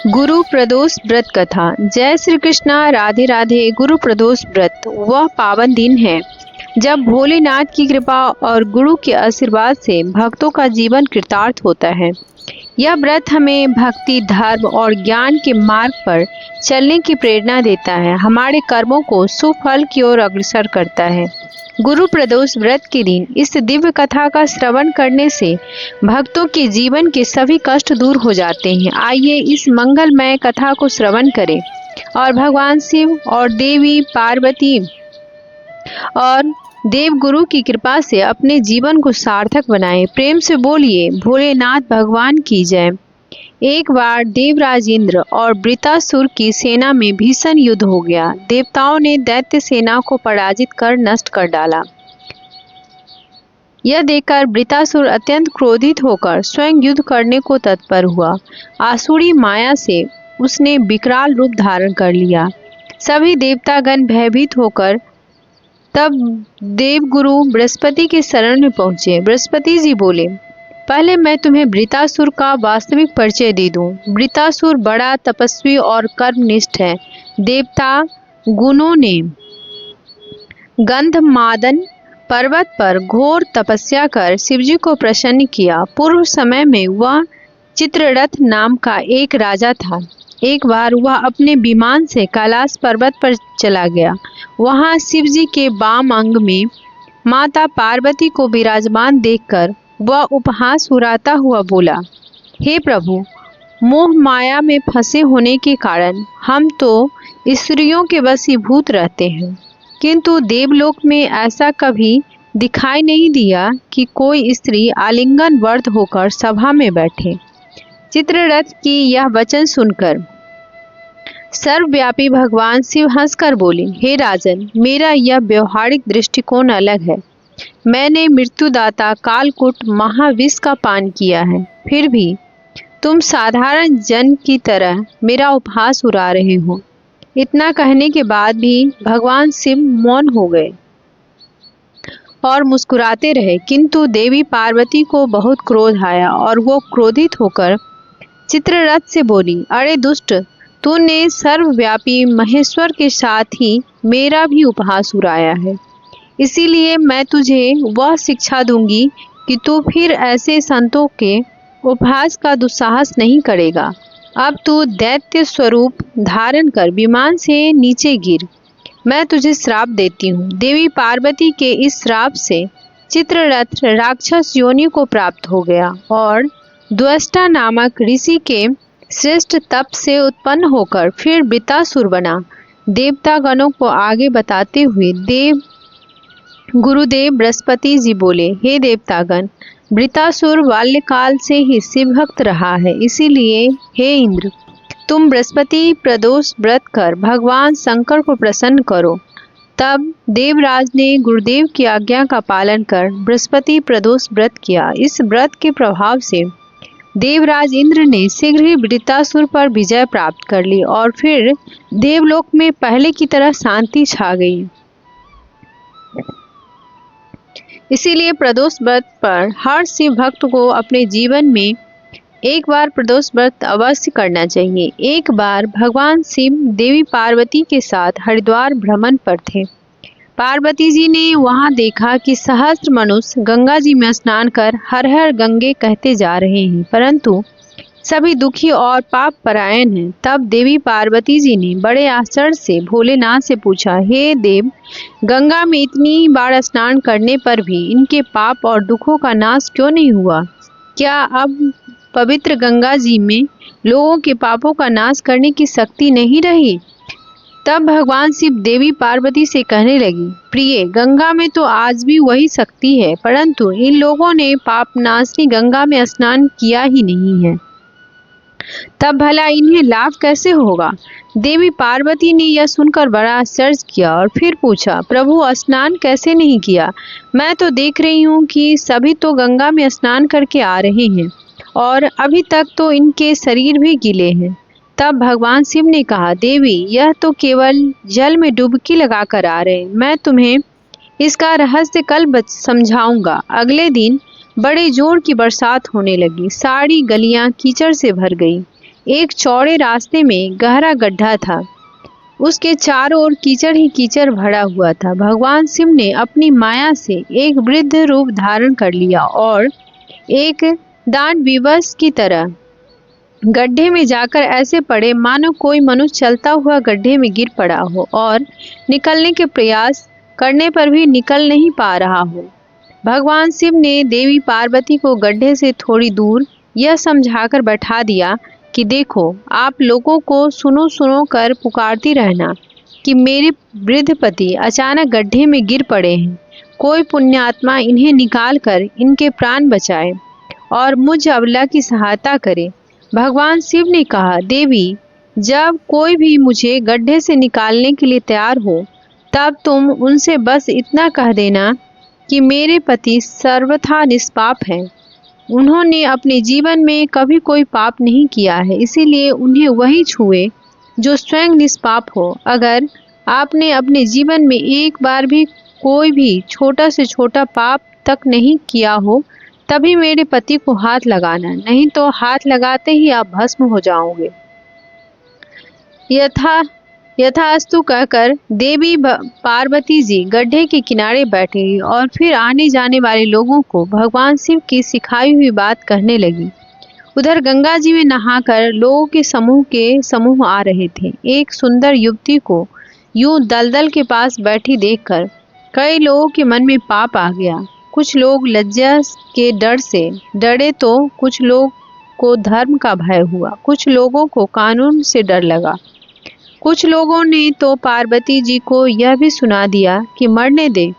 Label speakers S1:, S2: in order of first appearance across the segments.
S1: गुरु प्रदोष व्रत कथा। जय श्री कृष्णा, राधे राधे। गुरु प्रदोष व्रत वह पावन दिन है जब भोलेनाथ की कृपा और गुरु के आशीर्वाद से भक्तों का जीवन कृतार्थ होता है। यह व्रत हमें भक्ति, धर्म और ज्ञान के मार्ग पर चलने की प्रेरणा देता है, हमारे कर्मों को सुफल की ओर अग्रसर करता है। गुरु प्रदोष व्रत के दिन इस दिव्य कथा का श्रवण करने से भक्तों के जीवन के सभी कष्ट दूर हो जाते हैं। आइए इस मंगलमय कथा को श्रवण करें और भगवान शिव और देवी पार्वती और देव गुरु की कृपा से अपने जीवन को सार्थक बनाएं। प्रेम से बोलिए भोलेनाथ भगवान की जय। एक बार देवराज इंद्र और वृत्रासुर की सेना में भीषण युद्ध हो गया। देवताओं ने दैत्य सेना को पराजित कर नष्ट कर डाला। यह देखकर वृत्रासुर अत्यंत क्रोधित होकर स्वयं युद्ध करने को तत्पर हुआ। आसुरी माया से उसने विकराल रूप धारण कर लिया। सभी देवतागण भयभीत होकर तब देवगुरु बृहस्पति के शरण में पहुंचे। बृहस्पति जी बोले, पहले मैं तुम्हें वृत्रासुर का वास्तविक परिचय दे दूं। वृत्रासुर बड़ा तपस्वी और कर्मनिष्ठ है। देवता गुणों ने गंधमादन पर्वत पर घोर तपस्या कर शिवजी को प्रसन्न किया। पूर्व समय में वह चित्ररथ नाम का एक राजा था। एक बार वह अपने विमान से कैलाश पर्वत पर चला गया। वहां शिवजी के वाम अंग में माता पार्वती को विराजमान देखकर वह उपहास उड़ाता हुआ बोला, हे प्रभु, मोह माया में फंसे होने के कारण हम तो स्त्रियों के वशीभूत रहते हैं, किंतु देवलोक में ऐसा कभी दिखाई नहीं दिया कि कोई स्त्री आलिंगन वर्त होकर सभा में बैठे। चित्ररथ की यह वचन सुनकर सर्वव्यापी भगवान शिव हंसकर बोले, हे राजन, मेरा यह व्यवहारिक दृष्टिकोण अलग है। मैंने मृत्युदाता कालकूट महाविष का पान किया है, फिर भी तुम साधारण जन की तरह मेरा उपहास उड़ा रहे हो। इतना कहने के बाद भी भगवान शिव मौन हो गए और मुस्कुराते रहे, किंतु देवी पार्वती को बहुत क्रोध आया और वो क्रोधित होकर चित्ररथ से बोली, अरे दुष्ट, तूने सर्वव्यापी महेश्वर के साथ ही मेरा भी उपहास उड़ाया है। इसीलिए मैं तुझे वह शिक्षा दूंगी कि तू फिर ऐसे संतों के उपहास का दुस्साहस नहीं करेगा। अब तू दैत्य स्वरूप धारण कर विमान से नीचे गिर। मैं तुझे श्राप देती हूँ। देवी पार्वती के इस श्राप से चित्ररथ राक्षस योनि को प्राप्त हो गया और द्वष्टा नामक ऋषि के श्रेष्ठ तप से उत्पन्न होकर फिर वृत्रासुर बना। देवतागणों को आगे बताते हुए गुरुदेव बृहस्पति जी बोले, हे देवतागण, वृत्रासुर बाल्यकाल से ही शिव भक्त रहा है, इसीलिए हे इंद्र, तुम बृहस्पति प्रदोष व्रत कर भगवान शंकर को प्रसन्न करो। तब देवराज ने गुरुदेव की आज्ञा का पालन कर बृहस्पति प्रदोष व्रत किया। इस व्रत के प्रभाव से देवराज इंद्र ने शीघ्र ही वृत्रासुर पर विजय प्राप्त कर ली और फिर देवलोक में पहले की तरह शांति छा गई। इसीलिए प्रदोष व्रत पर हर शिव भक्त को अपने जीवन में एक बार प्रदोष व्रत अवश्य करना चाहिए। एक बार भगवान शिव देवी पार्वती के साथ हरिद्वार भ्रमण पर थे। पार्वती जी ने वहां देखा कि सहस्त्र मनुष्य गंगा जी में स्नान कर हर हर गंगे कहते जा रहे हैं, परंतु सभी दुखी और पाप परायण हैं। तब देवी पार्वती जी ने बड़े आश्चर्य से भोलेनाथ से पूछा, हे देव, गंगा में इतनी बार स्नान करने पर भी इनके पाप और दुखों का नाश क्यों नहीं हुआ? क्या अब पवित्र गंगा जी में लोगों के पापों का नाश करने की शक्ति नहीं रही? तब भगवान शिव देवी पार्वती से कहने लगी, प्रिय, गंगा में तो आज भी वही शक्ति है, परंतु इन लोगों ने पाप नाशनी गंगा में स्नान किया ही नहीं है, तब भला इन्हें लाभ कैसे होगा? देवी पार्वती ने यह सुनकर बड़ा आश्चर्य किया और फिर पूछा, प्रभु, स्नान कैसे नहीं किया? मैं तो देख रही हूँ कि सभी तो गंगा में स्नान करके आ रहे हैं और अभी तक तो इनके शरीर भी गीले हैं। तब भगवान शिव ने कहा, देवी, यह तो केवल जल में डुबकी लगाकर आ रहे हैं। मैं तुम्हें इसका रहस्य कल समझाऊंगा। अगले दिन बड़े जोर की बरसात होने लगी। सारी गलियां कीचड़ से भर गई। एक चौड़े रास्ते में गहरा गड्ढा था। उसके चारों ओर कीचड़ ही कीचड़ भरा हुआ था। भगवान शिव ने अपनी माया से एक वृद्ध रूप धारण कर लिया और एक दान विवश की तरह गड्ढे में जाकर ऐसे पड़े मानो कोई मनुष्य चलता हुआ गड्ढे में गिर पड़ा हो और निकलने के प्रयास करने पर भी निकल नहीं पा रहा हो। भगवान शिव ने देवी पार्वती को गड्ढे से थोड़ी दूर यह समझाकर बैठा दिया कि देखो, आप लोगों को सुनो सुनो कर पुकारती रहना कि मेरे वृद्ध पति अचानक गड्ढे में गिर पड़े हैं। कोई पुण्यात्मा इन्हें निकाल कर इनके प्राण बचाए और मुझ अबला की सहायता करे। भगवान शिव ने कहा, देवी, जब कोई भी मुझे गड्ढे से निकालने के लिए तैयार हो, तब तुम उनसे बस इतना कह देना कि मेरे पति सर्वथा निष्पाप हैं। उन्होंने अपने जीवन में कभी कोई पाप नहीं किया है, इसीलिए उन्हें वही छुए जो स्वयं निष्पाप हो। अगर आपने अपने जीवन में एक बार भी कोई भी छोटा से छोटा पाप तक नहीं किया हो, तभी मेरे पति को हाथ लगाना, नहीं तो हाथ लगाते ही आप भस्म हो जाओगे। यथास्तु कहकर देवी पार्वती जी गड्ढे के किनारे बैठी और फिर आने जाने वाले लोगों को भगवान शिव की सिखाई हुई बात कहने लगी। उधर गंगा जी में नहाकर लोगों के समूह आ रहे थे। एक सुंदर युवती को यूं दलदल के पास बैठी देखकर कई लोगों के मन में पाप आ गया। कुछ लोग लज्जा के डर से डरे तो कुछ लोग को धर्म का भय हुआ, कुछ लोगों को कानून से डर लगा। कुछ लोगों ने तो पार्वती जी को यह भी सुना दिया कि मरने दे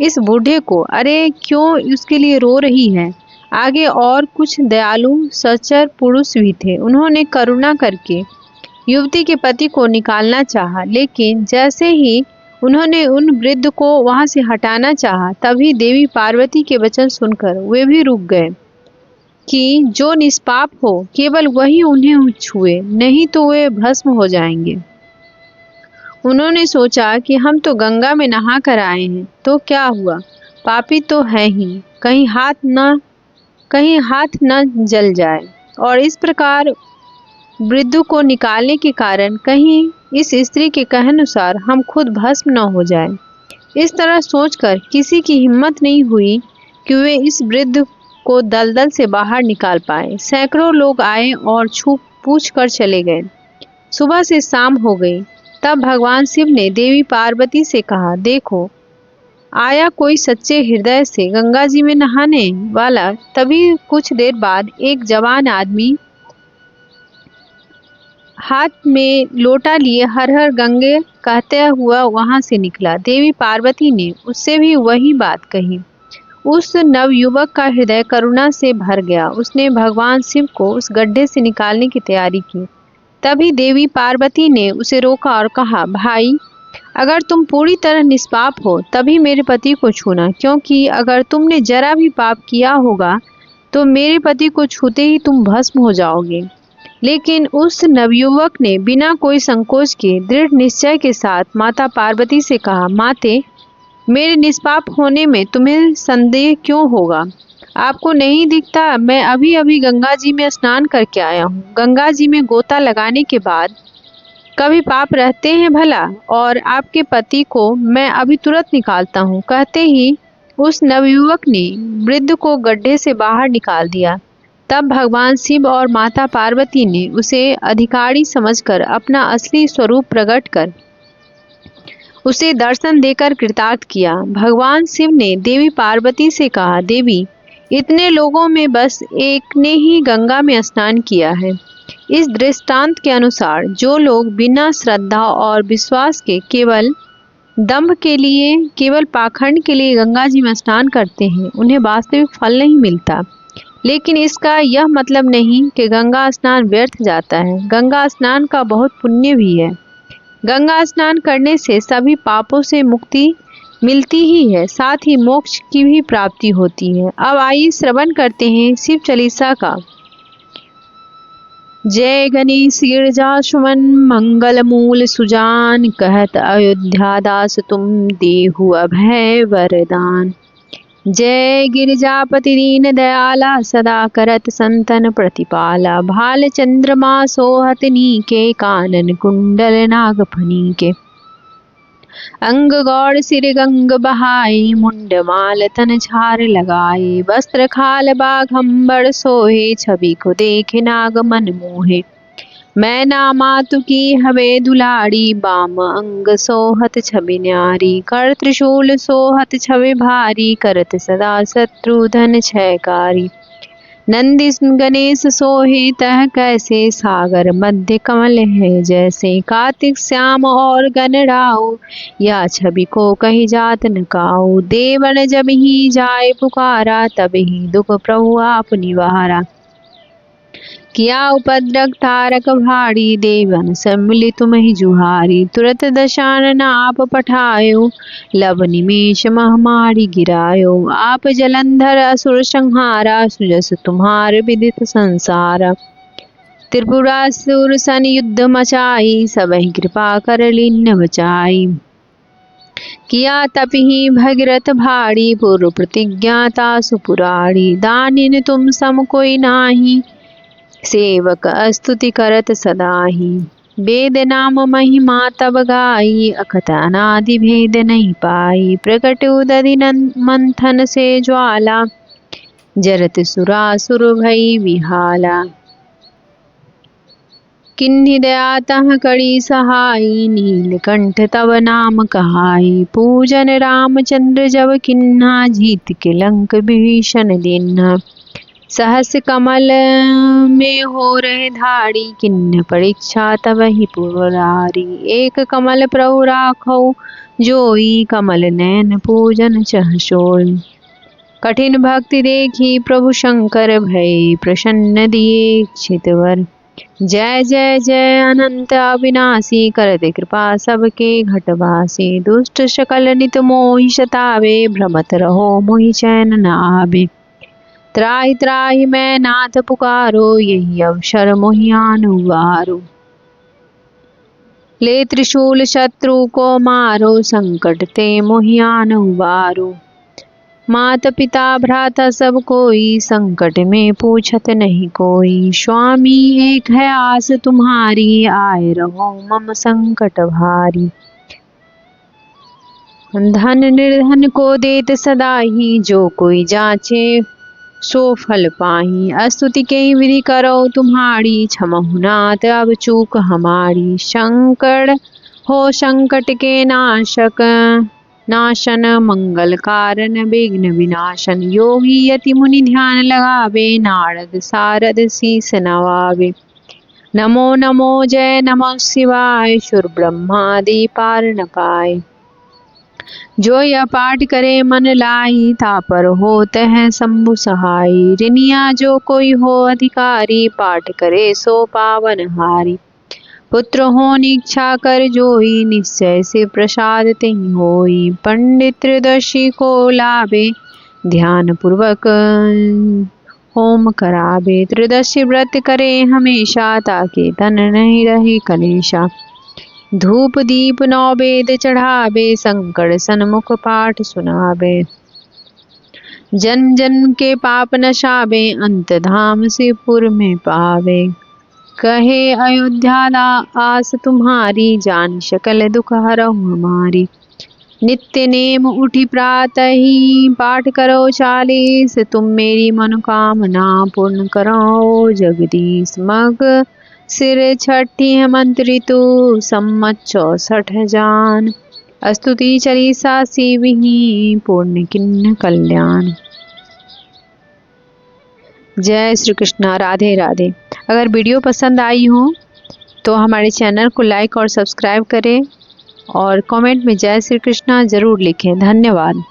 S1: इस बूढ़े को, अरे क्यों उसके लिए रो रही है। आगे और कुछ दयालु सच्चर पुरुष भी थे। उन्होंने करुणा करके युवती के पति को निकालना चाहा, लेकिन जैसे ही उन्होंने उन वृद्ध को वहां से हटाना चाहा, तभी देवी पार्वती के वचन सुनकर वे भी रुक गए कि जो निष्पाप हो केवल वही उन्हें छुए, नहीं तो वे भस्म हो जाएंगे। उन्होंने सोचा कि हम तो गंगा में नहा कर आए हैं, तो क्या हुआ, पापी तो है ही, कहीं हाथ न जल जाए। और इस प्रकार वृद्ध को निकालने के कारण कहीं इस स्त्री के कहनुसार हम खुद भस्म न हो जाए। इस तरह सोचकर किसी की हिम्मत नहीं हुई कि वे इस वृद्ध को दलदल से बाहर निकाल पाए। सैकड़ों लोग आए और पूछ कर चले गए। सुबह से शाम हो गई। तब भगवान शिव ने देवी पार्वती से कहा, देखो, आया कोई सच्चे हृदय से गंगा जी में नहाने वाला। तभी कुछ देर बाद एक जवान आदमी हाथ में लोटा लिए हर हर गंगे कहते हुआ वहां से निकला। देवी पार्वती ने उससे भी वही बात कही। उस नवयुवक का हृदय करुणा से भर गया। उसने भगवान शिव को उस गड्ढे से निकालने की तैयारी की। तभी देवी पार्वती ने उसे रोका और कहा, भाई, अगर तुम पूरी तरह निष्पाप हो तभी मेरे पति को छूना, क्योंकि अगर तुमने जरा भी पाप किया होगा तो मेरे पति को छूते ही तुम भस्म हो जाओगे। लेकिन उस नवयुवक ने बिना कोई संकोच के दृढ़ निश्चय के साथ माता पार्वती से कहा, माते, मेरे निष्पाप होने में तुम्हें संदेह क्यों होगा? आपको नहीं दिखता मैं अभी अभी गंगा जी में स्नान करके आया हूँ। गंगा जी में गोता लगाने के बाद कभी पाप रहते हैं भला? और आपके पति को मैं अभी तुरंत निकालता हूँ। कहते ही उस नवयुवक ने वृद्ध को गड्ढे से बाहर निकाल दिया। तब भगवान शिव और माता पार्वती ने उसे अधिकारी समझकर अपना असली स्वरूप प्रकट कर उसे दर्शन देकर कृतार्थ किया। भगवान शिव ने देवी पार्वती से कहा, देवी, इतने लोगों में बस एक ने ही गंगा में स्नान किया है। इस दृष्टांत के अनुसार जो लोग बिना श्रद्धा और विश्वास के केवल दंभ के लिए, केवल पाखंड के लिए गंगा जी में स्नान करते हैं, उन्हें वास्तविक फल नहीं मिलता। लेकिन इसका यह मतलब नहीं कि गंगा स्नान व्यर्थ जाता है। गंगा स्नान का बहुत पुण्य भी है। गंगा स्नान करने से सभी पापों से मुक्ति मिलती ही है, साथ ही मोक्ष की भी प्राप्ति होती है। अब आइए श्रवण करते हैं शिव चालीसा का। जय गणेश गिरजा सुमन मंगल मूल सुजान, कहत अयोध्या दास तुम देहु अभय वरदान। जय गिरिजापति दीन दयाला, सदा करत संतन प्रतिपाला। भाल चंद्रमा सोहत नीके, कानन कुंडल नाग फनीके। अंग गौर सिर गंग बहाई, मुंड माल तन झार लगाए। वस्त्र खाल बाघंबर सोहे, छवि को देखे नाग मन मोहे। मैना मातु की हवे दुलारी, बाम अंग सोहत छवि न्यारी। कर त्रिशूल सोहत छवि भारी, करत सदा शत्रुधन छयकारी। नंदी गणेश सोहे तह कैसे, सागर मध्य कमल है जैसे। कार्तिक श्याम और गणराऊ, या छवि को कही जात न काऊ। देवन जब ही जाए पुकारा, तब ही दुख प्रभु आप निवारा। किया उपद्रव तारक भारी, देवन सम्मिली तुम ही जुहारी। तुरत दशानन आप पठायो, लव निमेष महामारी गिरायो। आप जलंधर असुर संहारा, सुजस तुम्हार विदित संसारा। त्रिपुरासुर सन युद्ध मचाई, सबहि कृपा कर लीन बचाई। किया तप ही भगीरथ भारी, पूर्व प्रतिज्ञा तासु पुरारी। दानिन तुम सम कोई नाही, सेवक स्तुति करत सदाही। वेद नाम महिमा तब गाई, अकथ अनादि भेद नहीं पाई। प्रकट उदधि मंथन से ज्वाला, जरत सुरासुर भई विहाला। किन्हि दया तह करी सहाई, नीलकंठ तब नाम कहाई। पूजन रामचंद्र जब किन्हा, जीत के लंक विभीषण दीन्हा। सहस कमल में हो रहे धारी, किन्न परीक्षा तब ही पुरारी। एक कमल प्रभु राखौ जोई, कमल नयन पूजन चह सोई। कठिन भक्ति देखी प्रभु शंकर, भय प्रसन्न दिए इच्छित वर। जय जय जय अनंत अविनाशी, करते कृपा सबके घटवासी। दुष्ट सकल नित मोहि सतावे, भ्रमत रहो मोहि चैन न आवे। त्राहि त्राहि मैं नाथ पुकारो, यही अवसर मोहि आन उबारो। ले त्रिशूल शत्रु को मारो, संकट ते मोहि आन उबारो। मात पिता भ्राता सब कोई, संकट में पूछत नहीं कोई। स्वामी एक है आस तुम्हारी, आए रहो मम संकट भारी। धन निर्धन को देत सदा ही, जो कोई जाचे सो फल पाही। स्तुति के विधि करो तुम्हारी, क्षमहु नाथ अब चूक हमारी। शंकर हो संकट के नाशक, नाशन मंगल कारण विघ्न विनाशन। योगी यति मुनि ध्यान लगावे, नारद सारद शीस नवावे। नमो नमो जय नमः शिवाय, सुर ब्रह्मादि पार न पाए। जो यह पाठ करे मन लाई, तापर होत है शंभु सहाई। रिनिया जो कोई हो अधिकारी, पाठ करे सो पावन हारी। पुत्र होने इच्छा कर जोई, निश्चय से प्रसाद तिहि होई। पंडित त्रिदर्शी को लावे, ध्यान पूर्वक होम करावे। त्रिदर्शी व्रत करे हमेशा, ताकि तन नहीं रहे कलेशा। धूप दीप नौवेद चढ़ावे, संकट सन्मुख पाठ सुनावे। जन्म जन्म के पाप नशावे, अंत धाम शिवपुर में पावे। कहे अयोध्या आस तुम्हारी, जान सकल दुख हरहु हमारी। नित्य नेम उठी प्रातः ही, पाठ करो 40, तुम मेरी मनोकामना पूर्ण करो जगदीश। मग सिर छठी हेमंत ऋतु, सम्मत 64 जान। स्तुति चालीसा शिवहि, पूर्ण किन्न कल्याण। जय श्री कृष्णा, राधे राधे। अगर वीडियो पसंद आई हो तो हमारे चैनल को लाइक और सब्सक्राइब करें और कमेंट में जय श्री कृष्णा जरूर लिखें। धन्यवाद।